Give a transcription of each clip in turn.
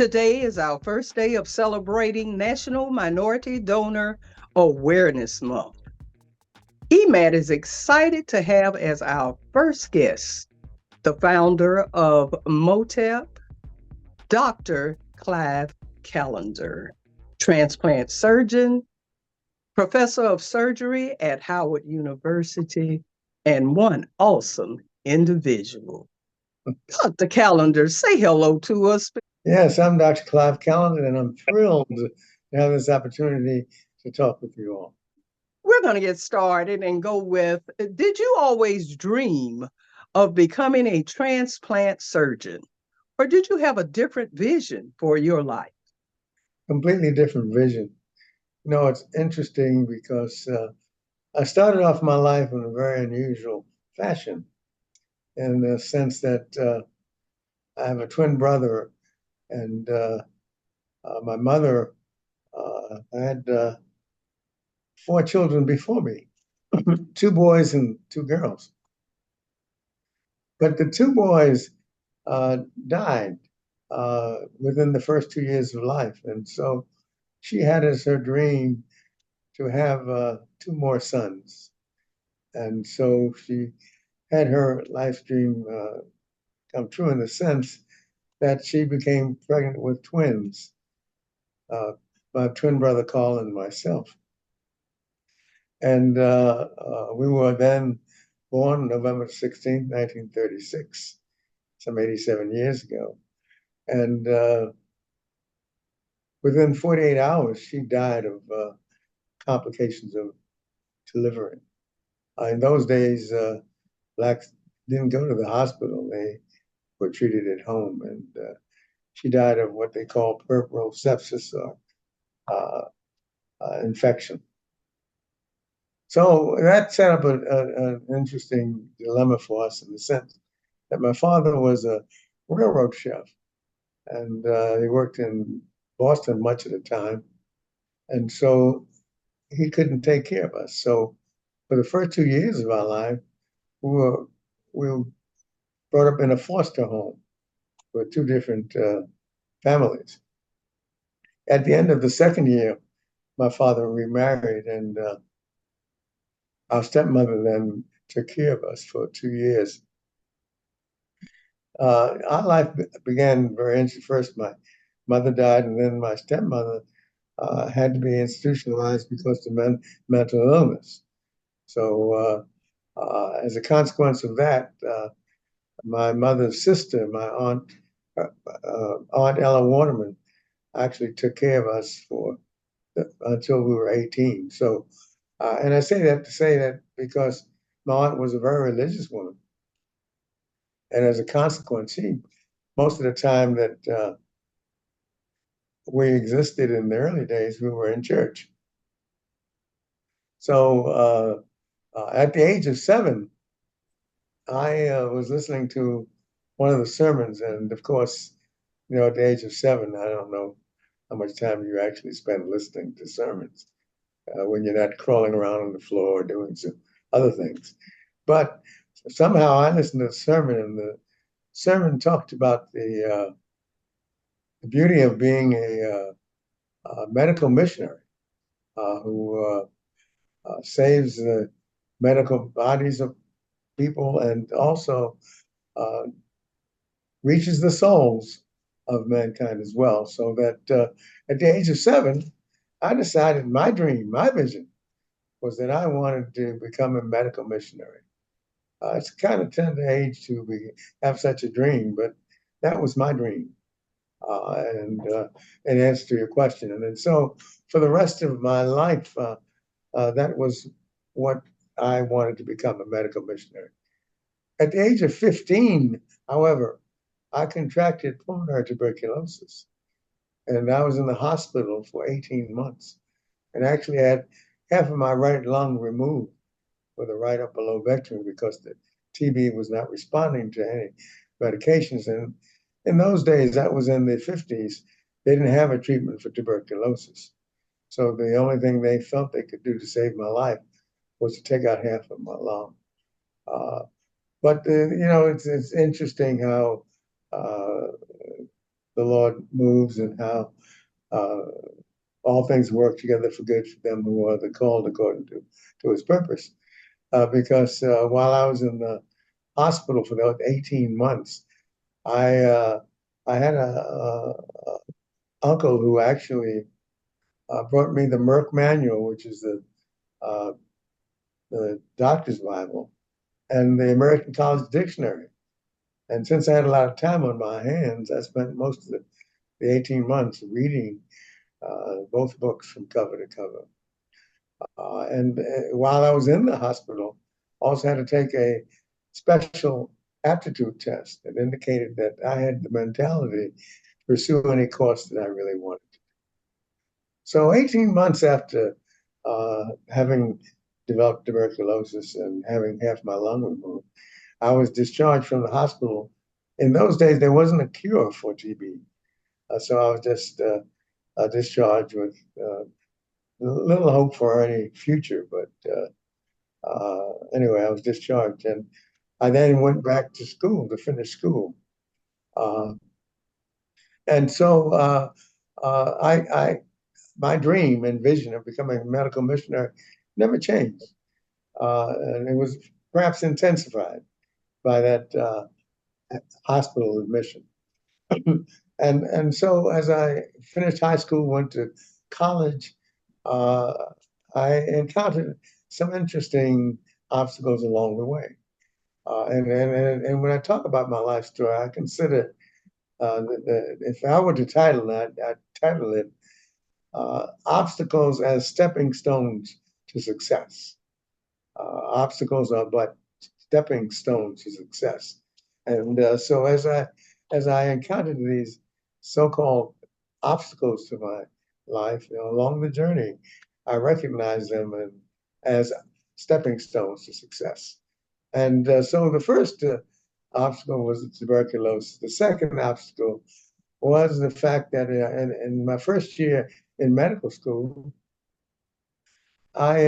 Today is our first day of celebrating National Minority Donor Awareness Month. EMAT is excited to have as our first guest the founder of MOTEP, Dr. Clive Callender, transplant surgeon, professor of surgery at Howard University, and one awesome individual. Dr. Callender, say hello to us. Yes, I'm Dr. Clive Callender, and I'm thrilled to have this opportunity to talk with you all. We're going to get started and go with, did you always dream of becoming a transplant surgeon, or did you have a different vision for your life? Completely different vision. It's interesting because I started off my life in a very unusual fashion in the sense that I have a twin brother, and my mother had four children before me, two boys and two girls. But the two boys died within the first 2 years of life. And so she had as her dream to have two more sons. And so she had her life dream come true in the sense that she became pregnant with twins, uh, my twin brother Carl and myself. And we were then born November 16th, 1936, some 87 years ago. And within 48 hours, she died of complications of delivering. In those days, blacks didn't go to the hospital. They were treated at home. And she died of what they call puerperal sepsis or infection. So that set up an interesting dilemma for us in the sense that my father was a railroad chef, and he worked in Boston much of the time. And so he couldn't take care of us. So for the first 2 years of our life, we were brought up in a foster home with two different families. At the end of the second year, my father remarried, and our stepmother then took care of us for 2 years. Our life began very interesting. First, my mother died, and then my stepmother had to be institutionalized because of mental illness. So, as a consequence of that, my mother's sister, my aunt Ella Waterman, actually took care of us for until we were 18. So, and I say that to say that because my aunt was a very religious woman, and as a consequence, most of the time that we existed in the early days, we were in church. So at the age of 7, I was listening to one of the sermons, and of course, at the age of 7, I don't know how much time you actually spend listening to sermons when you're not crawling around on the floor or doing some other things. But somehow I listened to the sermon, and the sermon talked about the beauty of being a medical missionary who saves the medical bodies of people and also uh, reaches the souls of mankind as well. So that at the age of 7, I decided my dream, my vision, was that I wanted to become a medical missionary. It's kind of tender age to have such a dream, but that was my dream. And in answer to your question, and then so for the rest of my life, that was what I wanted to become, a medical missionary. At the age of 15, however, I contracted pulmonary tuberculosis, and I was in the hospital for 18 months, and actually had half of my right lung removed with a right upper lobectomy because the TB was not responding to any medications. And in those days, that was in the 50s, they didn't have a treatment for tuberculosis. So the only thing they felt they could do to save my life was to take out half of my lung. But it's interesting how uh, the Lord moves and how uh, all things work together for good for them who are the called according to his purpose. Because while I was in the hospital for those 18 months, I I had a uncle who actually brought me the Merck Manual, which is uh, the doctor's Bible, and the American College Dictionary. And since I had a lot of time on my hands, I spent most of the 18 months reading both books from cover to cover. And while I was in the hospital, I also had to take a special aptitude test that indicated that I had the mentality to pursue any course that I really wanted. So 18 months after having developed tuberculosis and having half my lung removed, I was discharged from the hospital. In those days, there wasn't a cure for TB. So I was just discharged with little hope for any future. But anyway, I was discharged. And I then went back to school to finish school. Uh, and so my dream and vision of becoming a medical missionary never changed. And it was perhaps intensified by that hospital admission. And so as I finished high school, went to college, uh, I encountered some interesting obstacles along the way. And when I talk about my life story, I consider if I were to title it, I'd title it Obstacles as Stepping Stones to Success. Obstacles are but stepping stones to success. And so as I encountered these so-called obstacles to my life, along the journey, I recognized them as stepping stones to success. And so the first obstacle was tuberculosis. The second obstacle was the fact that in my first year in medical school, I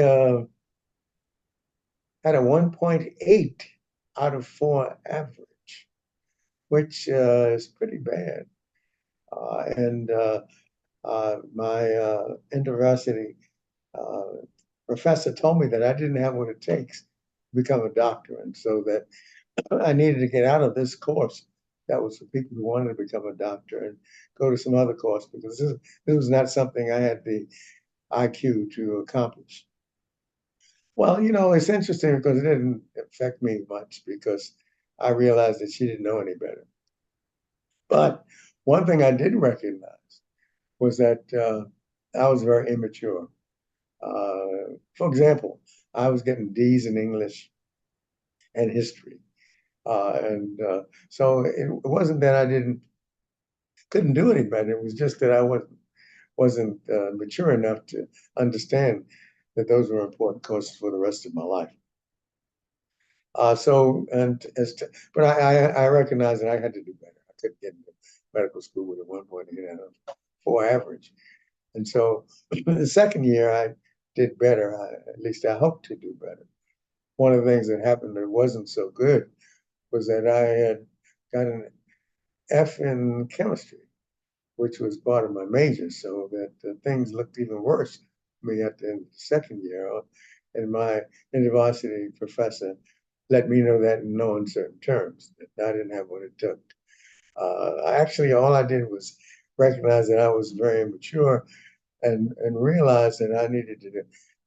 had a 1.8 out of 4 average, which is pretty bad. And my university professor told me that I didn't have what it takes to become a doctor, and so that I needed to get out of this course that was for people who wanted to become a doctor and go to some other course because this was not something I had the IQ to accomplish. Well, it's interesting because it didn't affect me much because I realized that she didn't know any better. But one thing I did recognize was that I was very immature. For example, I was getting D's in English and history. And so it wasn't that I couldn't do any better. It was just that I wasn't mature enough to understand that those were important courses for the rest of my life. So and as to, but I recognized that I had to do better. I couldn't get into medical school with a 1.8 out of 4 average. And so the second year I did better. At least I hoped to do better. One of the things that happened that wasn't so good was that I had got an F in chemistry, which was part of my major, so that things looked even worse for me at the end of the second year. And my university professor let me know that in no uncertain terms, that I didn't have what it took. Actually, all I did was recognize that I was very immature and realize that I needed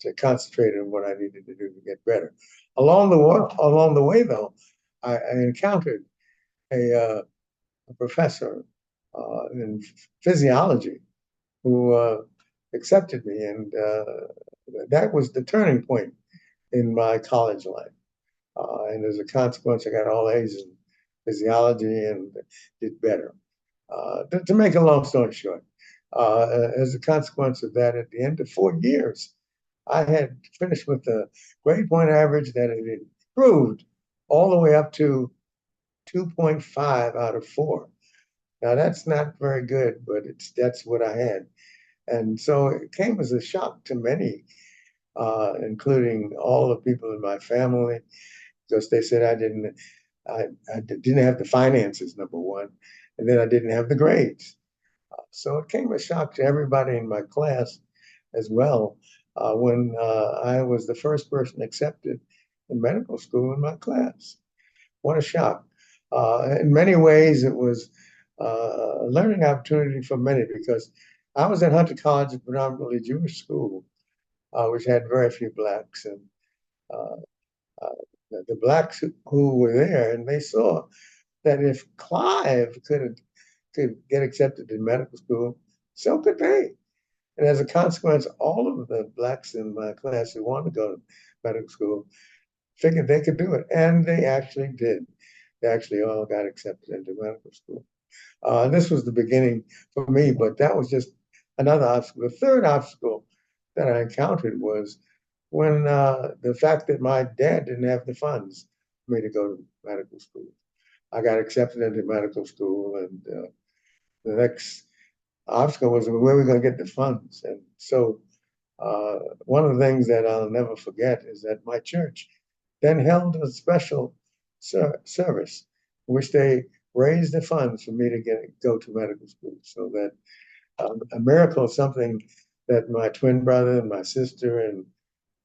to concentrate on what I needed to do to get better. Along the way, though, I encountered a professor in physiology who accepted me, and that was the turning point in my college life. And as a consequence, I got all A's in physiology and did better. To make a long story short, as a consequence of that, at the end of 4 years, I had finished with a grade point average that had improved all the way up to 2.5 out of 4. Now that's not very good, but that's what I had. And so it came as a shock to many, including all the people in my family, because they said I didn't I didn't have the finances, number one, and then I didn't have the grades. So it came as a shock to everybody in my class as well when I was the first person accepted in medical school in my class. What a shock. In many ways, it was a learning opportunity for many because I was at Hunter College, a predominantly Jewish school, which had very few blacks. And uh, uh, the blacks who were there, and they saw that if Clive could get accepted in medical school, so could they. And as a consequence, all of the blacks in my class who wanted to go to medical school figured they could do it. And they actually did. They actually all got accepted into medical school. This was the beginning for me, but that was just another obstacle. The third obstacle that I encountered was when the fact that my dad didn't have the funds for me to go to medical school. I got accepted into medical school, and the next obstacle was where are we going to get the funds? And so one of the things that I'll never forget is that my church then held a special service, in which they raised the funds for me to go to medical school. So that a miracle, something that my twin brother and my sister and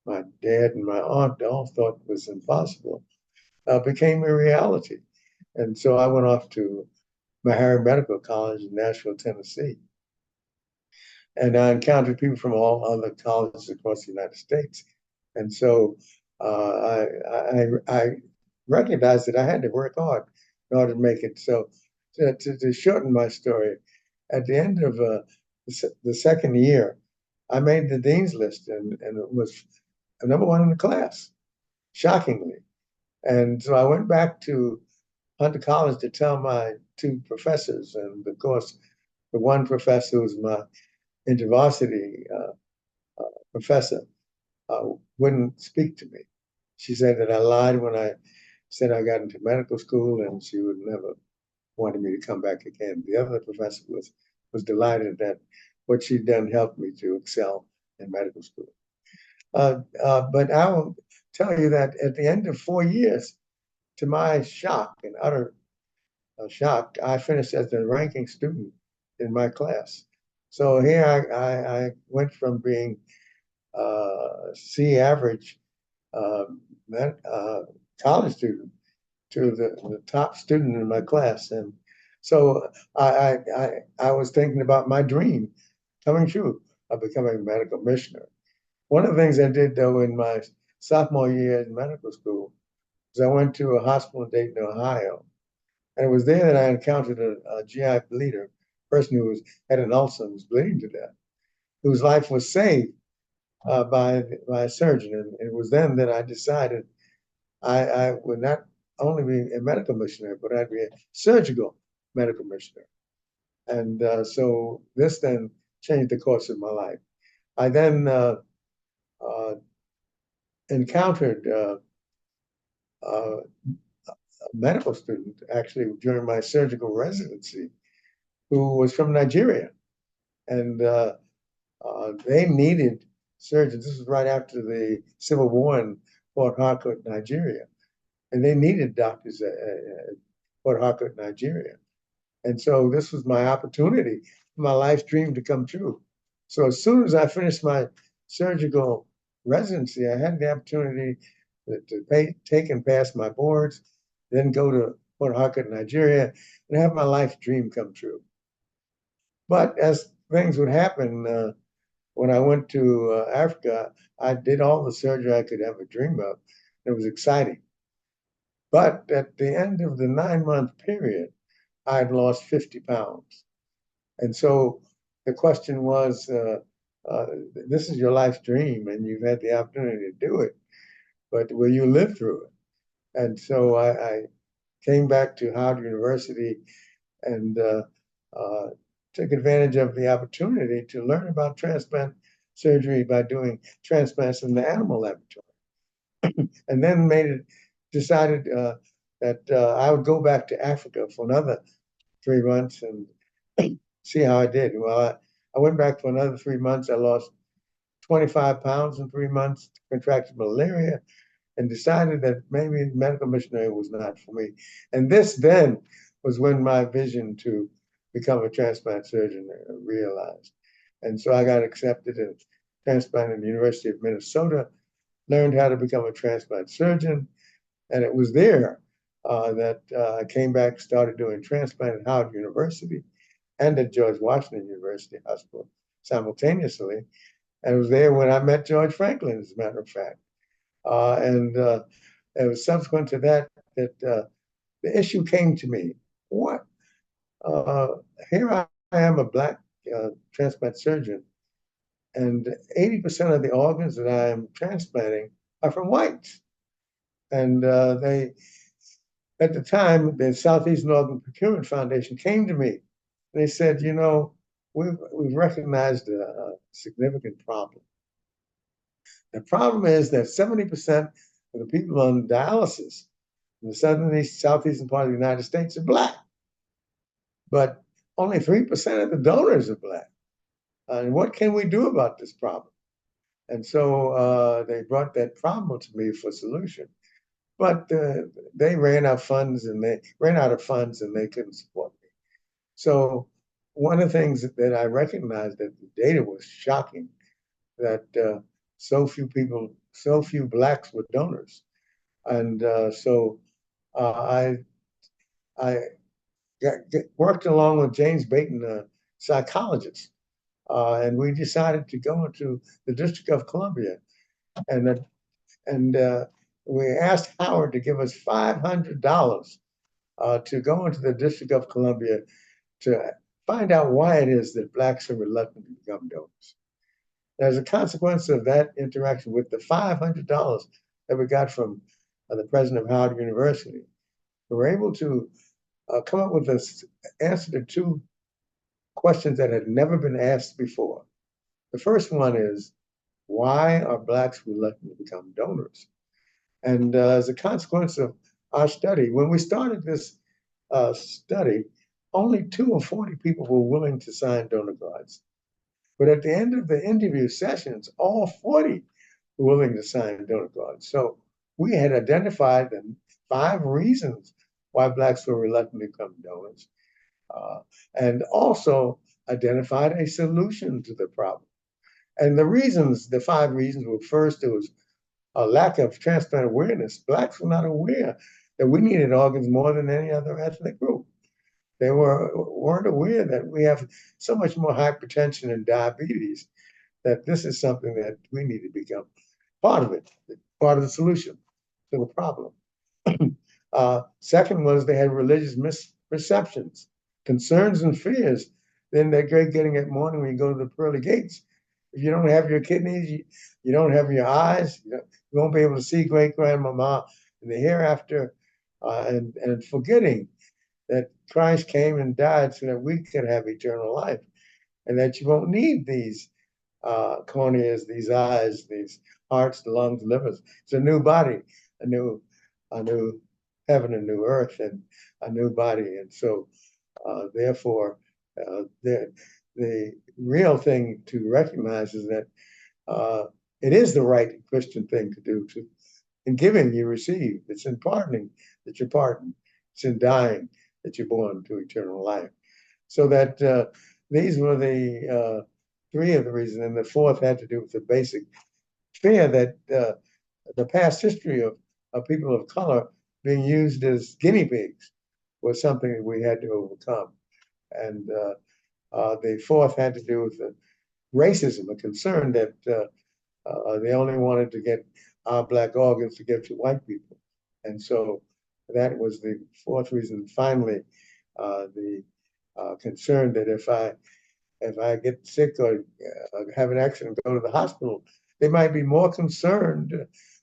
my dad and my aunt all thought was impossible, became a reality. And so I went off to Meharry Medical College in Nashville, Tennessee. And I encountered people from all other colleges across the United States. And so I recognized that I had to work hard in order to make it. So to shorten my story, at the end of the second year, I made the dean's list and it was number one in the class, shockingly. And so I went back to Hunter College to tell my two professors. And of course, the one professor was my InterVarsity professor wouldn't speak to me. She said that I lied when I said I got into medical school, and she would never wanted me to come back again. The other professor was delighted that what she'd done helped me to excel in medical school. But I will tell you that at the end of 4 years, to my shock and utter shock, I finished as the ranking student in my class. So here I went from being C average uh, college student to the top student in my class. And so I was thinking about my dream coming true of becoming a medical missionary. One of the things I did, though, in my sophomore year in medical school was I went to a hospital in Dayton, Ohio. And it was there that I encountered a GI bleeder, a person who had an ulcer and was bleeding to death, whose life was saved by a surgeon. And it was then that I decided I would not only be a medical missionary, but I'd be a surgical medical missionary. And so this then changed the course of my life. I then uh, encountered a medical student actually during my surgical residency who was from Nigeria. And they needed surgeons. This was right after the Civil War in Port Harcourt, Nigeria. And they needed doctors at Port Harcourt, Nigeria. And so this was my opportunity, my life's dream to come true. So as soon as I finished my surgical residency, I had the opportunity to take and pass my boards, then go to Port Harcourt, Nigeria, and have my life dream come true. But as things would happen, when I went to Africa, I did all the surgery I could ever dream of. It was exciting. But at the end of the 9 month period, I'd lost 50 pounds. And so the question was, uh, this is your life's dream and you've had the opportunity to do it, but will you live through it? And so I came back to Howard University and uh, took advantage of the opportunity to learn about transplant surgery by doing transplants in the animal laboratory. And then decided that I would go back to Africa for another 3 months and see how I did. Well, I went back for another 3 months. I lost 25 pounds in 3 months, contracted malaria, and decided that maybe medical missionary was not for me. And this then was when my vision to become a transplant surgeon realized. And so I got accepted and transplanted at the University of Minnesota, learned how to become a transplant surgeon. And it was there that I came back, started doing transplant at Howard University and at George Washington University Hospital simultaneously. And it was there when I met George Franklin, as a matter of fact. And it was subsequent to that that the issue came to me. What? Uh, Here I am, a black transplant surgeon, and 80% of the organs that I am transplanting are from whites. And at the time, the Southeast Organ Procurement Foundation came to me. And they said, you know, we've recognized a significant problem. The problem is that 70% of the people on dialysis in the southern east, southeastern part of the United States are black, but only 3% of the donors are black. And what can we do about this problem? And so they brought that problem to me for solution. But they ran out of funds and they couldn't support me. So one of the things that I recognized that the data was shocking, that so few blacks were donors. And so I worked along with James Baton, a psychologist, and we decided to go into the District of Columbia, and and we asked Howard to give us $500 to go into the District of Columbia to find out why it is that blacks are reluctant to become donors. As a consequence of that interaction with the $500 that we got from the president of Howard University, we were able to come up with an answer to two questions that had never been asked before. The first one is, why are blacks reluctant to become donors? And as a consequence of our study, when we started this study, only 2 or 40 people were willing to sign donor cards. But at the end of the interview sessions, all 40 were willing to sign donor cards. So we had identified the 5 reasons why blacks were reluctant to become donors, and also identified a solution to the problem. And the 5 reasons were: first, there was a lack of transplant awareness. Blacks were not aware that we needed organs more than any other ethnic group. They weren't aware that we have so much more hypertension and diabetes, that this is something that we need to become part of it, part of the solution to the problem. Second was they had religious misperceptions, concerns, and fears. Then they're great getting at morning when you go to the pearly gates. If you don't have your kidneys, you don't have your eyes, you won't be able to see great grandmama in the hereafter, and forgetting that Christ came and died so that we could have eternal life, and that you won't need these corneas, these eyes, these hearts, the lungs, livers. It's a new body, a new heaven, a new earth, and a new body. And so, therefore, the real thing to recognize is that it is the right Christian thing to do. In giving, you receive. It's in pardoning that you're pardoned. It's in dying that you're born to eternal life. So that these were the 3 of the reasons. And the 4th had to do with the basic fear that the past history of people of color being used as guinea pigs was something that we had to overcome. And the 4th had to do with the racism, a concern that they only wanted to get our black organs to give to white people. And so that was the 4th reason. Finally, the concern that if I get sick or have an accident, go to the hospital, they might be more concerned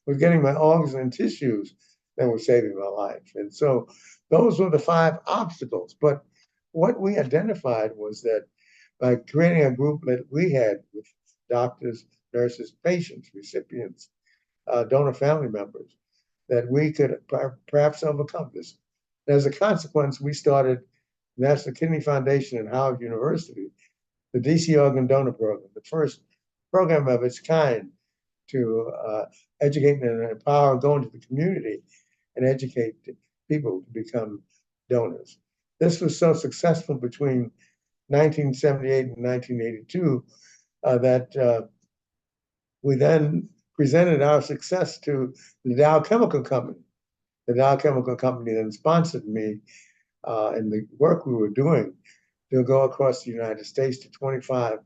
with getting my organs and tissues than with saving my life. And so those were the 5 obstacles. But what we identified was that by creating a group that we had with doctors, nurses, patients, recipients, donor family members, that we could perhaps overcome this. And as a consequence, we started National Kidney Foundation and Howard University, the DC Organ Donor Program, the first program of its kind to educate and empower, go into the community and educate people to become donors. This was so successful between 1978 and 1982 that we then presented our success to the Dow Chemical Company. The Dow Chemical Company then sponsored me in the work we were doing to go across the United States to 25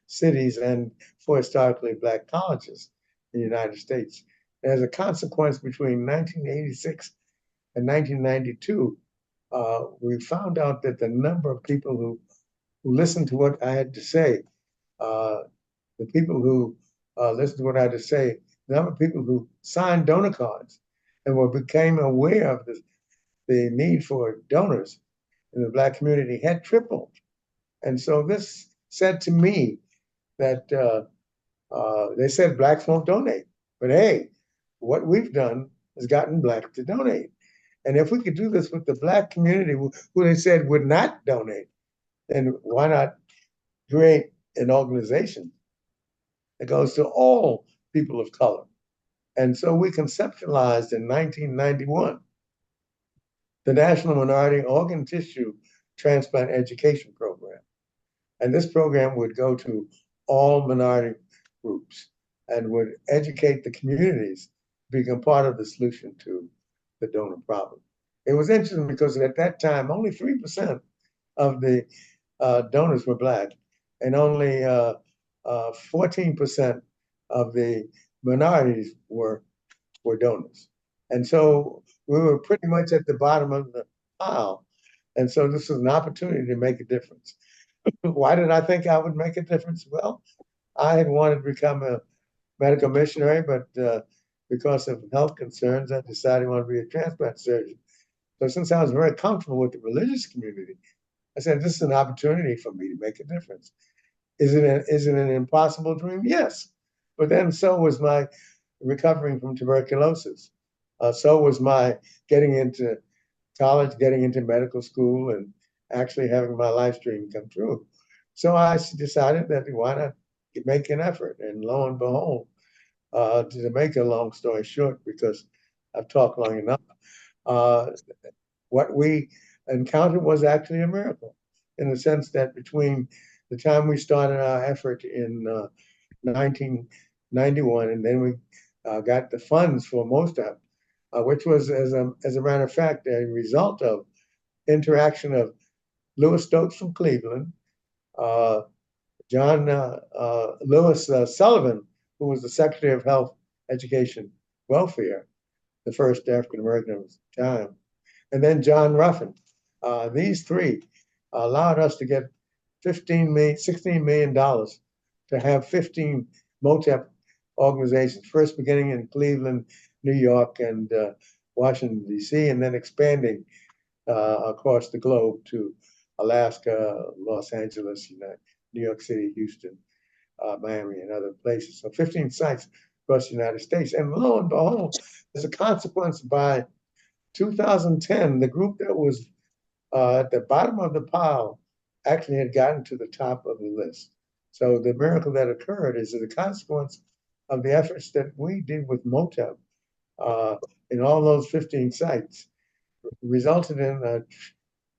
cities and 4 historically Black colleges in the United States. And as a consequence, between 1986 and 1992, we found out that the number of people who listened to what I had to say, uh, the people who listened to what I had to say, the number of people who signed donor cards and became aware of the need for donors in the Black community had tripled. And so this said to me that they said Blacks won't donate. But hey, what we've done has gotten Blacks to donate. And if we could do this with the Black community, who they said would not donate, then why not create an organization that goes to all people of color? And so we conceptualized in 1991 the National Minority Organ Tissue Transplant Education Program. And this program would go to all minority groups and would educate the communities to become part of the solution to the donor problem. It was interesting because at that time, only 3% of the donors were Black, and only 14% of the minorities were donors. And so we were pretty much at the bottom of the pile. And so this was an opportunity to make a difference. Why did I think I would make a difference? Well, I had wanted to become a medical missionary, but because of health concerns, I decided I wanted to be a transplant surgeon. So since I was very comfortable with the religious community, I said, this is an opportunity for me to make a difference. Is it an impossible dream? Yes. But then so was my recovering from tuberculosis. So was my getting into college, getting into medical school, and actually having my life dream come true. So I decided that why not make an effort? And lo and behold, to make a long story short, because I've talked long enough, uh, what we encountered was actually a miracle in the sense that between the time we started our effort in 1991 and then we got the funds for most of it, which was, as a matter of fact, a result of interaction of Lewis Stokes from Cleveland, uh, John Lewis Sullivan, who was the Secretary of Health, Education, Welfare, the first African American of his time, and then John Ruffin. These three allowed us to get $16 million to have 15 MOTEP organizations, first beginning in Cleveland, New York, and Washington, D.C., and then expanding across the globe to Alaska, Los Angeles, New York City, Houston, Miami, and other places. So 15 sites across the United States. And lo and behold, as a consequence, by 2010, the group that was at the bottom of the pile actually had gotten to the top of the list. So the miracle that occurred is as a consequence of the efforts that we did with MOTEP uh, in all those 15 sites resulted in a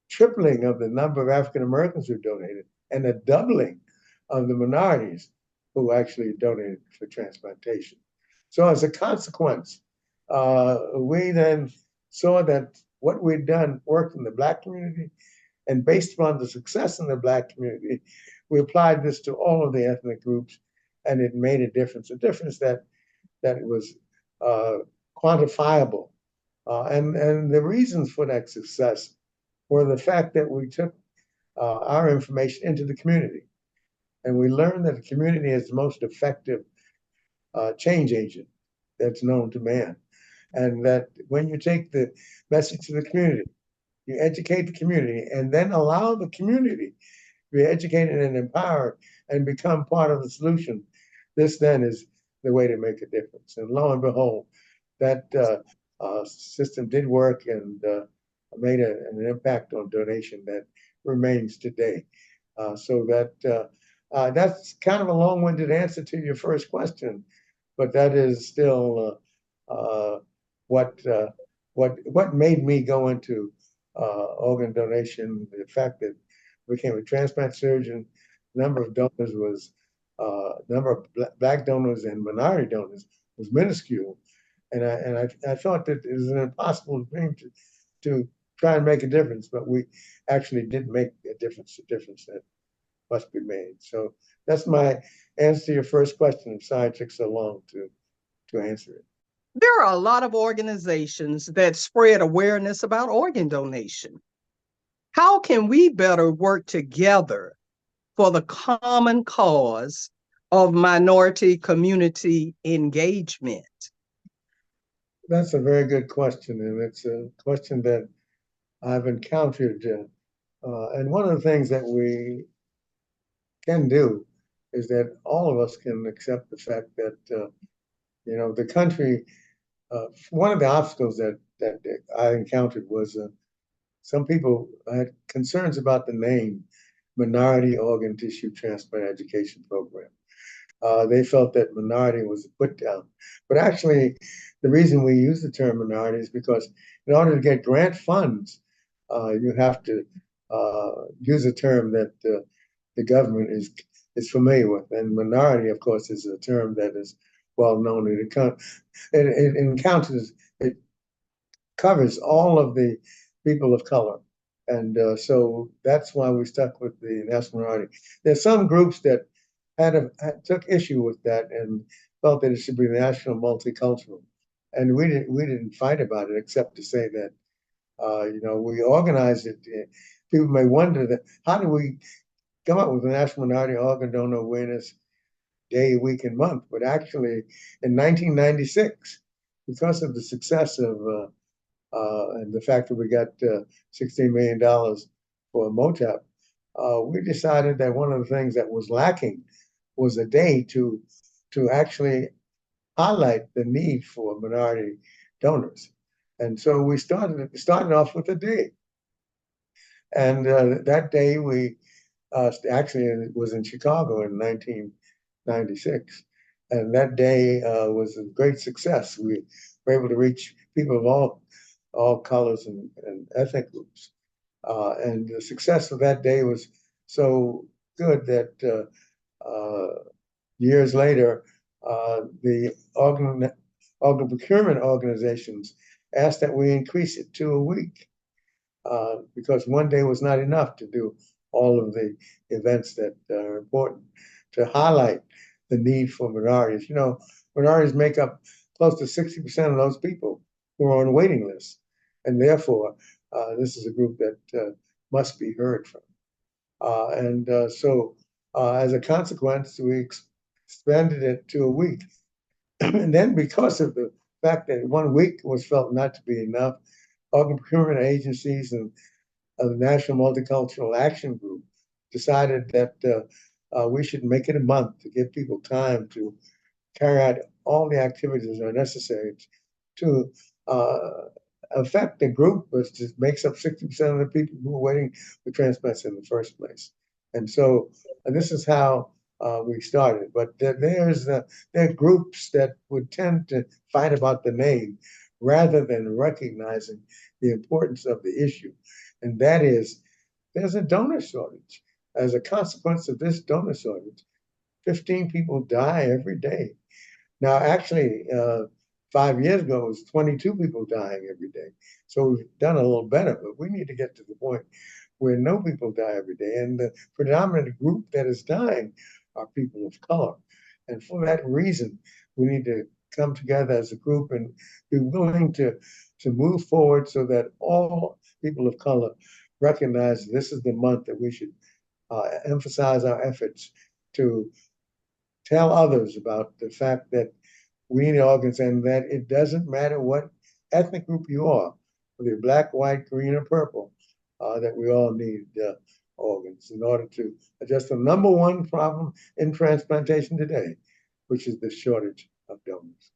tripling of the number of African Americans who donated and a doubling of the minorities who actually donated for transplantation. So as a consequence, we then saw that what we'd done worked in the Black community, and based upon the success in the Black community, we applied this to all of the ethnic groups, and it made a difference that was uh, quantifiable. And the reasons for that success were the fact that we took our information into the community. And we learned that the community is the most effective change agent that's known to man. And that when you take the message to the community, you educate the community, and then allow the community to be educated and empowered and become part of the solution. This then is the way to make a difference. And lo and behold, that system did work and made an impact on donation that remains today. So that's kind of a long-winded answer to your first question, but that is still what what made me go into organ donation. The fact that I became a transplant surgeon, number of donors was number of black donors and minority donors was minuscule, and I thought that it was an impossible thing to try and make a difference, but we actually did make a difference that must be made. So that's my answer to your first question. I'm sorry it took so long to answer it. There are a lot of organizations that spread awareness about organ donation. How can we better work together for the common cause of minority community engagement? That's a very good question, and it's a question that I've encountered. And one of the things that we can do is that all of us can accept the fact that the country. One of the obstacles that I encountered was some people had concerns about the name Minority Organ Tissue Transplant Education Program. They felt that minority was a put down. But actually, the reason we use the term minority is because in order to get grant funds, you have to use a term that the government is familiar with. And minority, of course, is a term that is well known. It encounters, it covers all of the people of color. And so that's why we stuck with the national minority. There's some groups that took issue with that and felt that it should be national multicultural. And we didn't fight about it except to say that we organized it. People may wonder that how do we come up with a national minority organ donor awareness day, week, and month? But actually, in 1996, because of the success of and the fact that we got $16 million for MOTAP, we decided that one of the things that was lacking was a day to actually highlight the need for minority donors. And so we started off with a day. And that day we actually it was in Chicago in 1996. And that day was a great success. We were able to reach people of all colors and ethnic groups. And the success of that day was so good that years later, the organ procurement organizations asked that we increase it to a week because one day was not enough to do all of the events that are important to highlight the need for minorities. Minorities make up close to 60% of those people who are on waiting lists, and therefore this is a group that must be heard from. So as a consequence, we expanded it to a week. And then because of the fact that 1 week was felt not to be enough, organ procurement agencies and the National Multicultural Action Group decided that we should make it a month to give people time to carry out all the activities that are necessary to affect the group, which just makes up 60% of the people who are waiting for transplants in the first place. And so this is how we started. But there are groups that would tend to fight about the name rather than recognizing the importance of the issue. And that is, there's a donor shortage. As a consequence of this donor shortage, 15 people die every day. Now, actually, 5 years ago, it was 22 people dying every day. So we've done a little better, but we need to get to the point where no people die every day. And the predominant group that is dying are people of color. And for that reason, we need to come together as a group and be willing to move forward so that all people of color recognize this is the month that we should emphasize our efforts to tell others about the fact that we need organs and that it doesn't matter what ethnic group you are, whether you're black, white, green, or purple, that we all need organs in order to address the number one problem in transplantation today, which is the shortage of donors.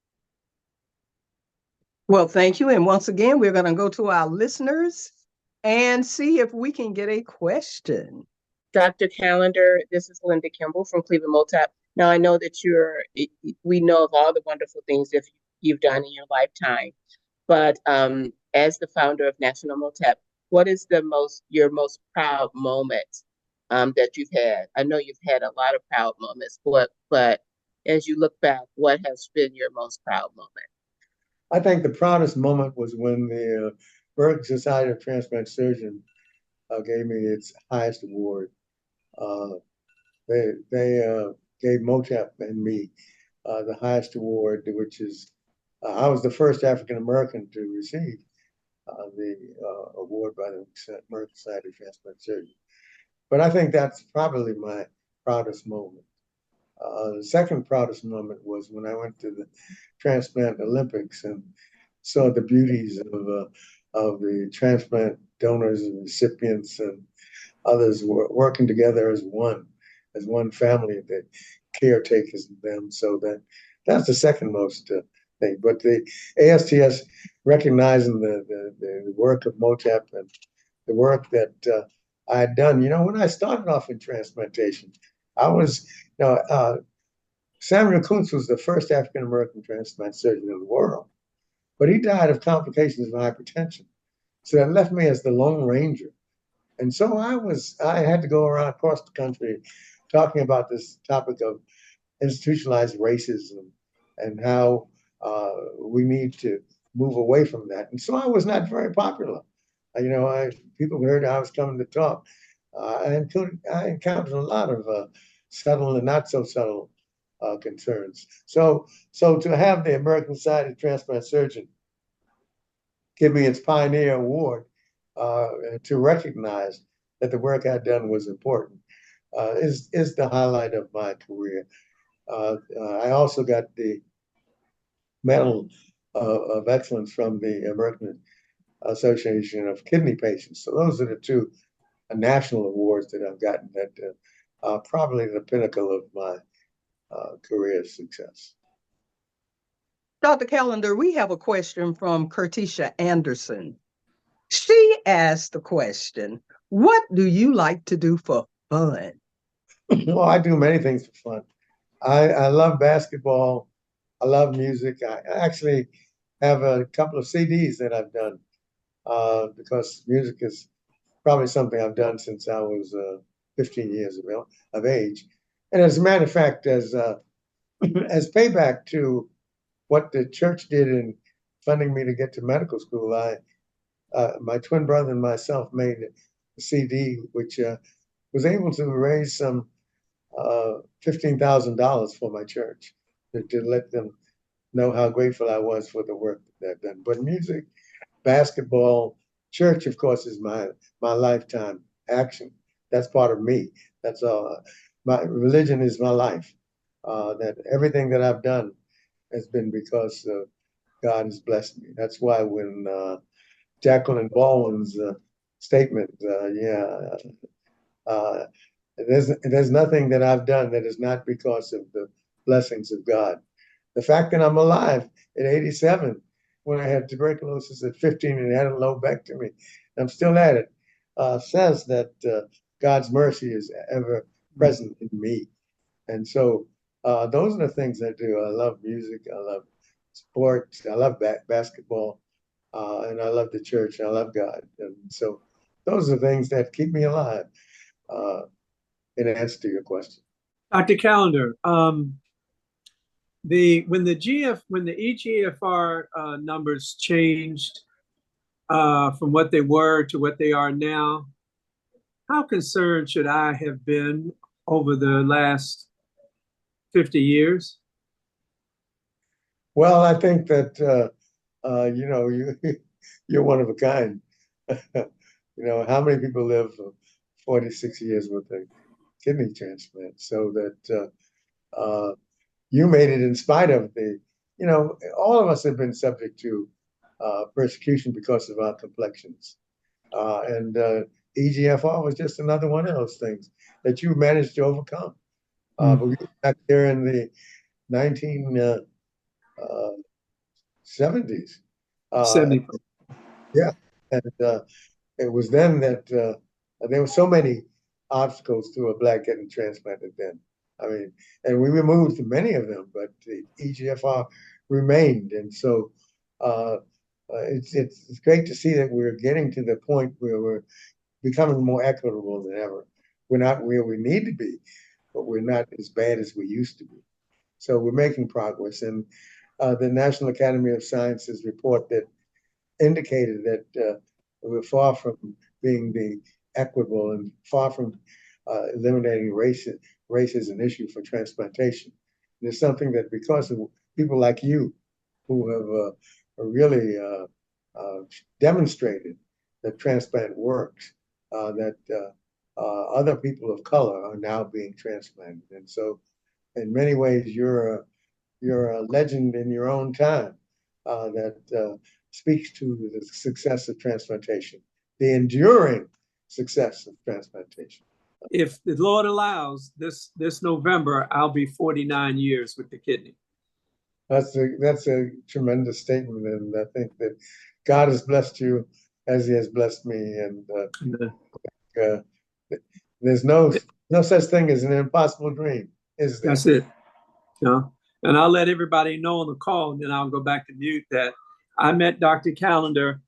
Well, thank you. And once again, we're going to go to our listeners and see if we can get a question. Dr. Callender, this is Linda Kimball from Cleveland MOTAP. Now, I know that we know of all the wonderful things that you've done in your lifetime, but as the founder of National MOTEP, what is your most proud moment that you've had? I know you've had a lot of proud moments, but as you look back, what has been your most proud moment? I think the proudest moment was when the American Society of Transplant Surgeons gave me its highest award. Uh, they gave MOTEP and me the highest award, which is I was the first African American to receive the award by the American Society of Transplant Surgeons. But I think that's probably my proudest moment. The second proudest moment was when I went to the Transplant Olympics and saw the beauties of the transplant donors and recipients and others working together as one family, the caretakers of them. So that's the second most thing. But the ASTS recognizing the work of MOTEP and the work that I had done. When I started off in transplantation, I was, Samuel Kuntz was the first African American transplant surgeon in the world, but he died of complications of hypertension. So that left me as the Lone Ranger. And so I had to go around across the country talking about this topic of institutionalized racism and how we need to move away from that. And so I was not very popular. People heard I was coming to talk. I encountered a lot of subtle and not so subtle concerns. So to have the American Society of Transplant Surgeons give me its Pioneer Award to recognize that the work I'd done was important is the highlight of my career. I also got the Medal of Excellence from the American Association of Kidney Patients. So those are the two national awards that I've gotten that are probably the pinnacle of my career success. Dr. Callender, we have a question from Curtisha Anderson. She asked the question, what do you like to do for fun? Well, I do many things for fun. I love basketball. I love music. I actually have a couple of CDs that I've done because music is probably something I've done since I was 15 years of age. And as a matter of fact, as payback to what the church did in funding me to get to medical school, my twin brother and myself made a CD which was able to raise some $15,000 for my church to let them know how grateful I was for the work that they've done. But music, basketball, church, of course, is my lifetime action. That's part of me. That's all. My religion is my life. That everything that I've done has been because God has blessed me. That's why when Jacqueline Baldwin's statement, uh, there's nothing that I've done that is not because of the blessings of God. The fact that I'm alive at 87, when I had tuberculosis at 15 and had a lobectomy, I'm still at it, says that God's mercy is ever present in me. And so those are the things I do. I love music. I love sports. I love basketball. And I love the church. I love God. And so those are things that keep me alive uh, in answer to your question. Dr. Callender, when the EGFR numbers changed from what they were to what they are now, how concerned should I have been over the last 50 years? Well, I think that you're one of a kind. How many people live 46 years with a kidney transplant? So that you made it in spite of all of us have been subject to persecution because of our complexions. And EGFR was just another one of those things that you managed to overcome. But we got back there in the 1970s. 70. Yeah. And it was then that there were so many obstacles to a black getting transplanted then. I mean, and we removed many of them, but the EGFR remained. And so it's great to see that we're getting to the point where we're becoming more equitable than ever. We're not where we need to be, but we're not as bad as we used to be. So we're making progress. And the National Academy of Sciences report that indicated that we're far from being the equitable and far from eliminating race as an issue for transplantation. And it's something that because of people like you who have really demonstrated that transplant works, that other people of color are now being transplanted. And so in many ways, you're a legend in your own time that speaks to the success of transplantation, the enduring success of transplantation. If the Lord allows, this November, I'll be 49 years with the kidney. That's a tremendous statement, and I think that God has blessed you as He has blessed me, and uh, there's no such thing as an impossible dream, is there? That's it. And I'll let everybody know on the call, and then I'll go back to mute, that I met Dr. Callender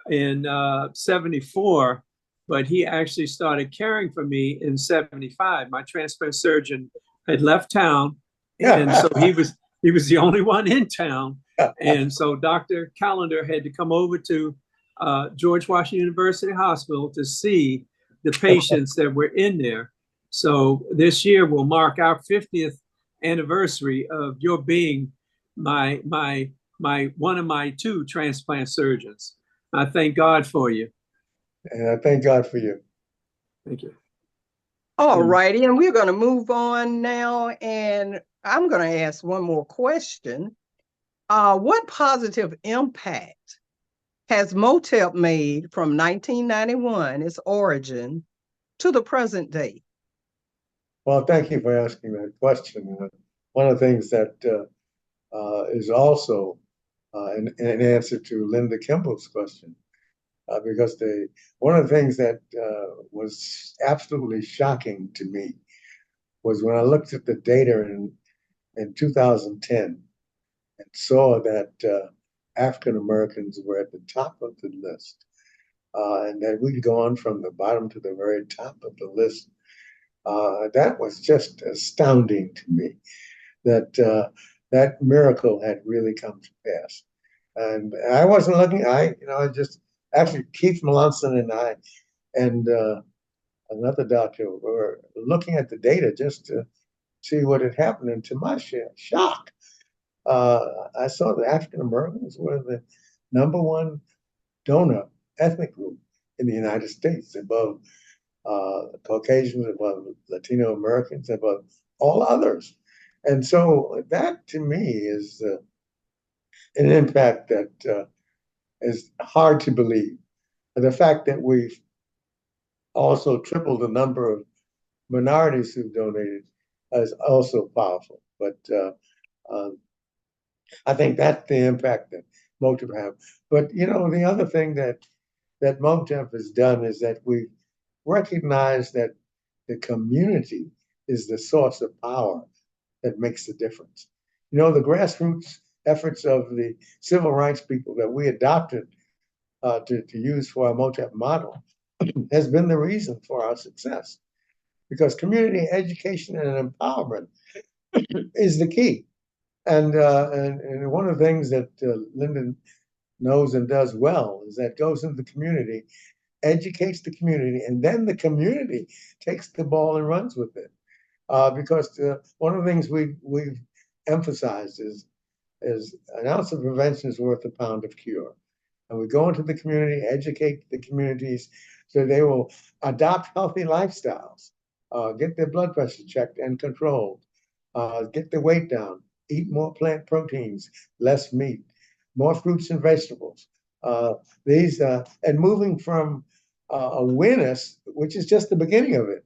in 74, but he actually started caring for me in 75. My transplant surgeon had left town, and so he was the only one in town. And so Dr. Callender had to come over to George Washington University Hospital to see the patients that were in there. So this year will mark our 50th anniversary of your being my one of my two transplant surgeons. I thank God for you. And I thank God for you. Thank you. All righty, and we're going to move on now, and I'm going to ask one more question. What positive impact has MOTEP made from 1991, its origin, to the present day? Well, thank you for asking that question. One of the things that is also an answer to Linda Kimball's question, because one of the things that was absolutely shocking to me was when I looked at the data in 2010 and saw that African Americans were at the top of the list, and that we'd gone from the bottom to the very top of the list. That was just astounding to me, that that miracle had really come to pass. And I wasn't looking. I just actually Keith Melanson and I and another doctor were looking at the data just to see what had happened. And to my shock, I saw that African Americans were the number one donor ethnic group in the United States, above Caucasians, above Latino Americans, above all others. And so that to me is an impact that is hard to believe. And the fact that we've also tripled the number of minorities who donated is also powerful. But I think that's the impact that MOTEP have. But the other thing that MOTEP has done is that we recognize that the community is the source of power that makes the difference. The grassroots efforts of the civil rights people that we adopted to use for our MOTEP model has been the reason for our success, because community education and empowerment is the key. And one of the things that Lyndon knows and does well is that goes into the community, educates the community, and then the community takes the ball and runs with it. Because one of the things we've emphasized is an ounce of prevention is worth a pound of cure. And we go into the community, educate the communities so they will adopt healthy lifestyles, get their blood pressure checked and controlled, get their weight down, eat more plant proteins, less meat, more fruits and vegetables. And moving from awareness, which is just the beginning of it,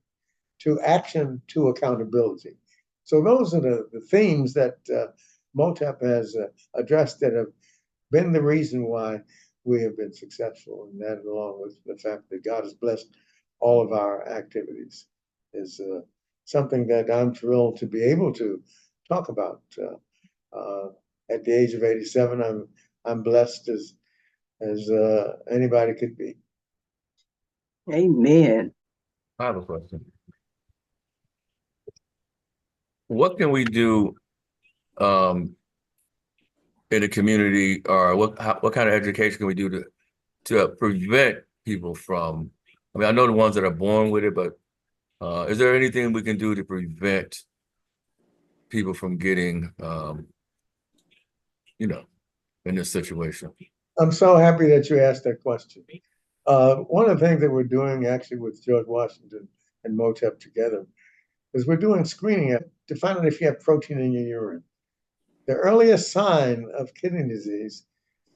to action, to accountability. So those are the themes that MOTEP has addressed that have been the reason why we have been successful. And that, along with the fact that God has blessed all of our activities, is something that I'm thrilled to be able to talk about. At the age of 87, I'm blessed as anybody could be. Amen. I have a question. What can we do in the community, or what kind of education can we do to prevent people from? I mean, I know the ones that are born with it, but is there anything we can do to prevent people from getting, in this situation? I'm so happy that you asked that question. One of the things that we're doing actually with George Washington and MOTEP together is we're doing screening to find out if you have protein in your urine. The earliest sign of kidney disease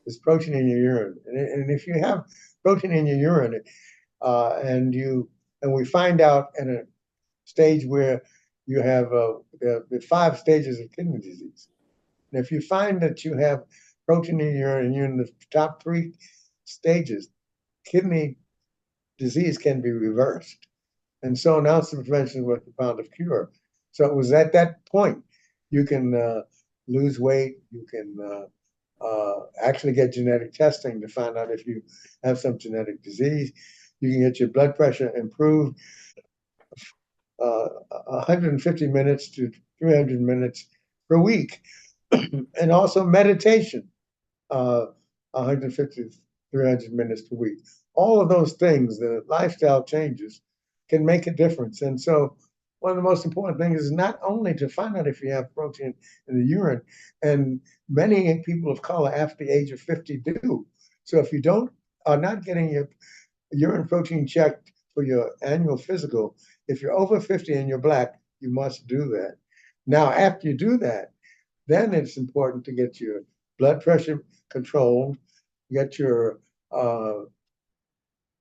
is protein in your urine, and if you have protein in your urine, and we find out at a stage where you have the 5 stages of kidney disease. And if you find that you have protein in your urine and you're in the top 3 stages, kidney disease can be reversed. And so an ounce of prevention is worth a pound of cure. So it was at that point you can lose weight, you can actually get genetic testing to find out if you have some genetic disease. You can get your blood pressure improved 150 minutes to 300 minutes per week. And also meditation, 150 to 300 minutes per week. All of those things, the lifestyle changes, can make a difference. And so one of the most important things is not only to find out if you have protein in the urine, and many people of color after the age of 50 do. So if you are not getting your urine protein checked for your annual physical, if you're over 50 and you're Black, you must do that. Now, after you do that, then it's important to get your blood pressure controlled, get your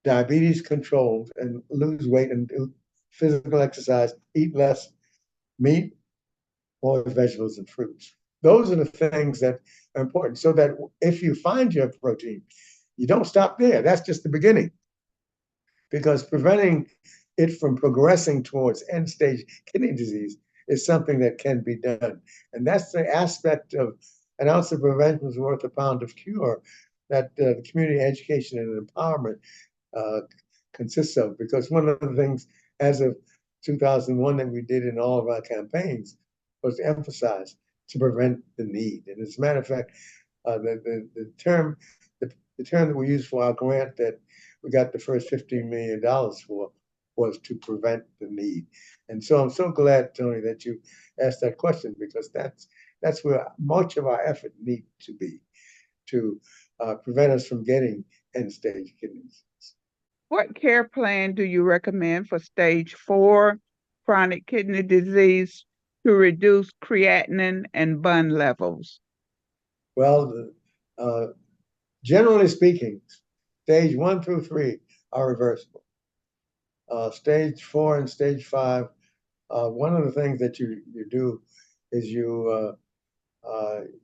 diabetes controlled, and lose weight and do physical exercise, eat less meat, more vegetables and fruits. Those are the things that are important, so that if you find your protein, you don't stop there. That's just the beginning. Because preventing it from progressing towards end-stage kidney disease is something that can be done. And that's the aspect of an ounce of prevention is worth a pound of cure that the community education and empowerment consists of. Because one of the things as of 2001 that we did in all of our campaigns was to emphasize to prevent the need. And as a matter of fact, the term that we used for our grant that we got the first $15 million for was to prevent the need. And so I'm so glad, Tony, that you asked that question, because that's where much of our effort needs to be, to prevent us from getting end-stage kidney disease. What care plan do you recommend for stage 4 chronic kidney disease to reduce creatinine and bun levels? Well, generally speaking, stage 1 through 3 are reversible. Stage 4 and stage 5, one of the things that you do is you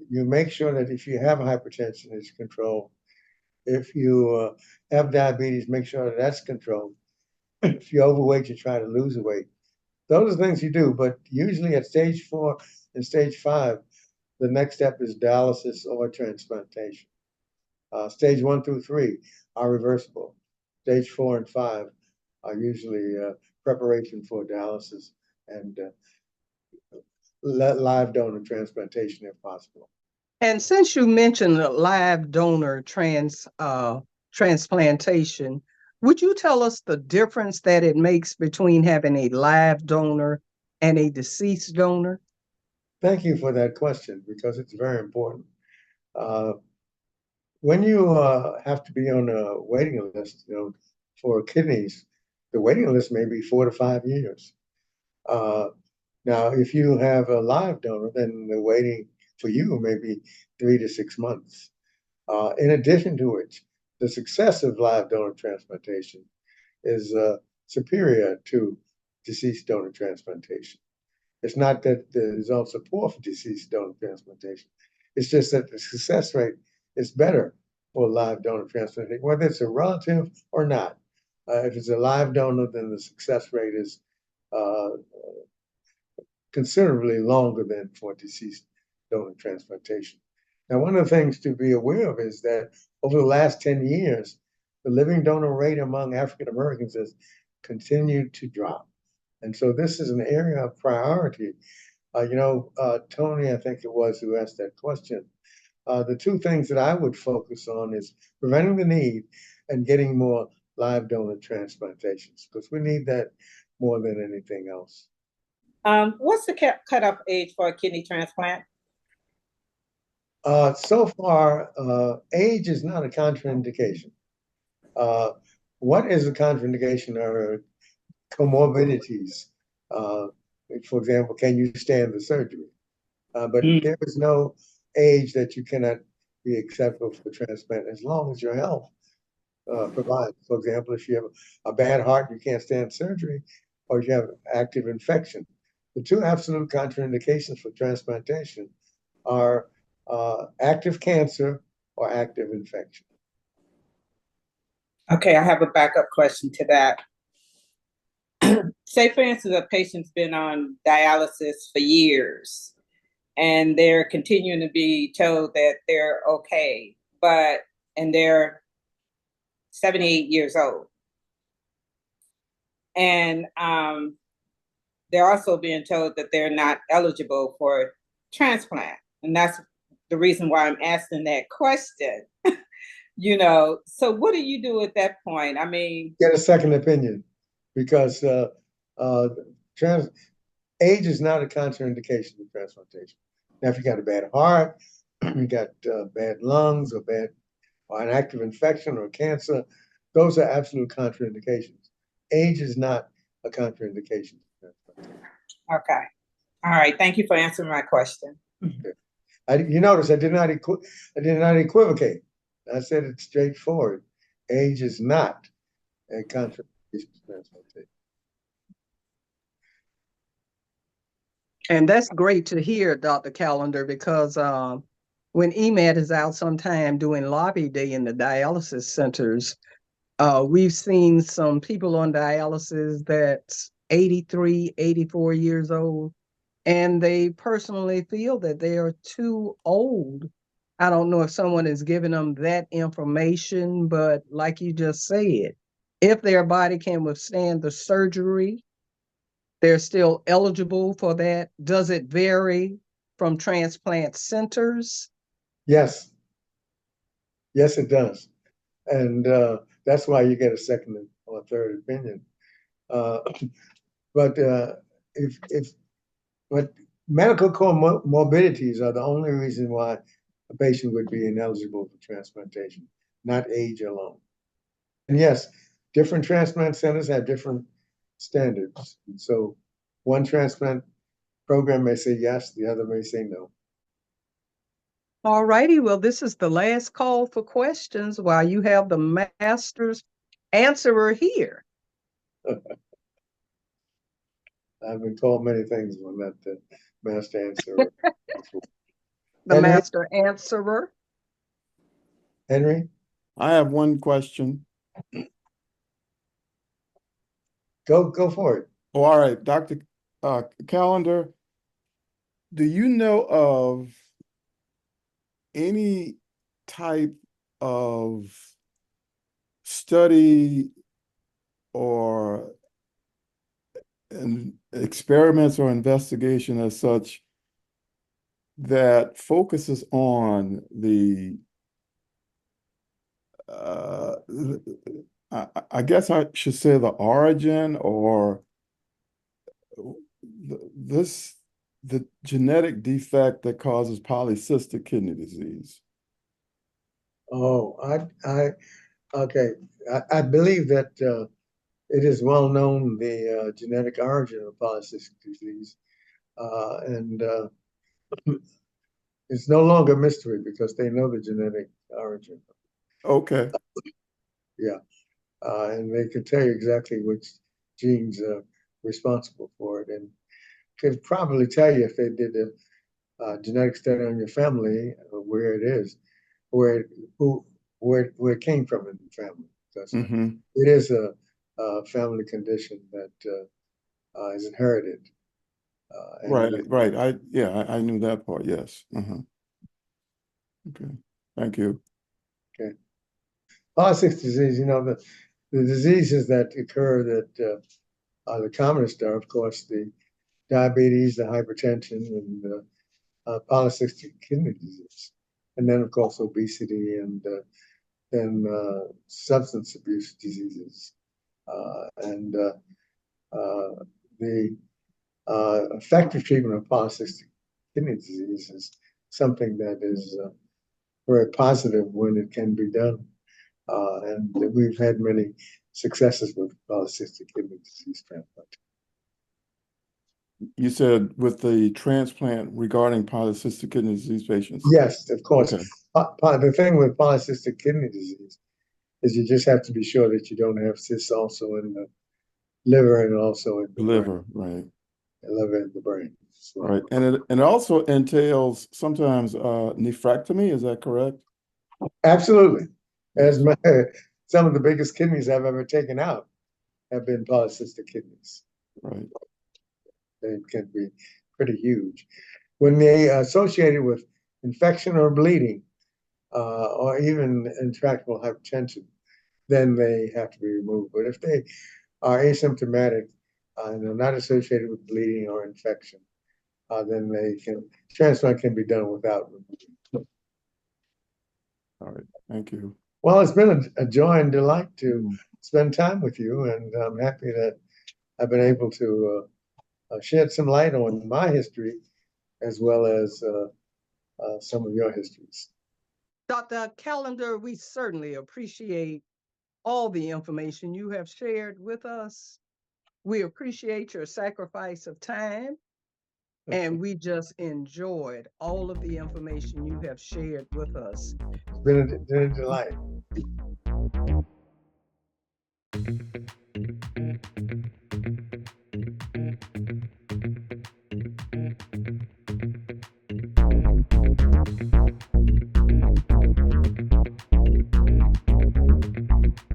make sure that if you have hypertension, it's controlled. If you have diabetes, make sure that that's controlled. If you're overweight, you try to lose the weight. Those are things you do, but usually at stage 4 and stage 5, the next step is dialysis or transplantation. Stage 1 through 3 are reversible. Stage 4 and 5 are usually preparation for dialysis and live donor transplantation if possible. And since you mentioned the live donor transplantation, would you tell us the difference that it makes between having a live donor and a deceased donor? Thank you for that question, because it's very important. When you have to be on a waiting list, for kidneys, the waiting list may be 4 to 5 years. Now, if you have a live donor, then the waiting for you may be 3 to 6 months. In addition to which, the success of live donor transplantation is superior to deceased donor transplantation. It's not that the results are poor for deceased donor transplantation. It's just that the success rate is better for live donor transplantation, whether it's a relative or not. If it's a live donor, then the success rate is uh, considerably longer than for deceased donor transplantation. Now, one of the things to be aware of is that over the last 10 years, the living donor rate among African Americans has continued to drop. And so this is an area of priority. Tony, I think it was, who asked that question. The two things that I would focus on is preventing the need and getting more live donor transplantations, because we need that more than anything else. What's the cutoff age for a kidney transplant? So far, age is not a contraindication. What is a contraindication are comorbidities. For example, can you stand the surgery? But there is no age that you cannot be acceptable for transplant as long as your health provides. For example, if you have a bad heart, you can't stand surgery, or you have active infection. The two absolute contraindications for transplantation are active cancer or active infection. Okay, I have a backup question to that. Say, for instance, a patient's been on dialysis for years and they're continuing to be told that they're okay, and they're 78 years old. And they're also being told that they're not eligible for transplant. And that's the reason why I'm asking that question. So what do you do at that point? I mean, get a second opinion, because age is not a contraindication of transplantation. Now, if you got a bad heart, you got bad lungs, or an active infection or cancer, those are absolute contraindications. Age is not a contraindication. okay. All right. Thank you for answering my question. Okay. You notice I did not equivocate. I said it's straightforward. Age is not a contraindication to transplantation. And that's great to hear, Dr. Callender, because when EMAT is out sometime doing lobby day in the dialysis centers, we've seen some people on dialysis that's 83, 84 years old, and they personally feel that they are too old. I don't know if someone is giving them that information, but like you just said, if their body can withstand the surgery, they're still eligible for that. Does it vary from transplant centers? Yes. Yes, it does. And that's why you get a second or third opinion. But medical comorbidities are the only reason why a patient would be ineligible for transplantation, not age alone. And yes, different transplant centers have different standards. And so one transplant program may say yes, the other may say no. All righty. Well, this is the last call for questions while you have the master's answerer here. I've been called many things when not the master answerer. The Henry? master answerer. Henry? I have one question. Go for it. Oh, all right, Dr. Callender, do you know of any type of study or experiments or investigation as such that focuses on I guess I should say the origin or the genetic defect that causes polycystic kidney disease? Oh, okay. I believe that it is well known the genetic origin of polycystic disease, and it's no longer a mystery because they know the genetic origin. Okay. Yeah, and they can tell you exactly which genes are responsible for it, and could probably tell you if they did a genetic study on your family, where it is, where it came from in the family. Because it is a family condition that is inherited. Right. I knew that part. Yes. Okay. Thank you. Okay. Polycystic disease, the diseases that occur that are the commonest are, of course, the diabetes, the hypertension, and polycystic kidney disease. And then, of course, obesity and then substance abuse diseases. And the effective treatment of polycystic kidney disease is something that is very positive when it can be done. And we've had many successes with polycystic kidney disease transplant. You said with the transplant regarding polycystic kidney disease patients. Yes, of course. Okay. The thing with polycystic kidney disease is you just have to be sure that you don't have cysts also in the liver and also in the Liver, brain. right. The liver and the brain. So, Right. And it also entails sometimes nephrectomy, is that correct? absolutely. Some of the biggest kidneys I've ever taken out have been polycystic kidneys. Right. They can be pretty huge. When they associated with infection or bleeding, or even intractable hypertension, then they have to be removed. But if they are asymptomatic and are not associated with bleeding or infection, then transplant can be done without removal. All right. Thank you. Well, it's been a joy and delight to spend time with you, and I'm happy that I've been able to shed some light on my history as well as some of your histories. Dr. Callender, we certainly appreciate all the information you have shared with us. We appreciate your sacrifice of time, and we just enjoyed all of the information you have shared with us. It's been a delight.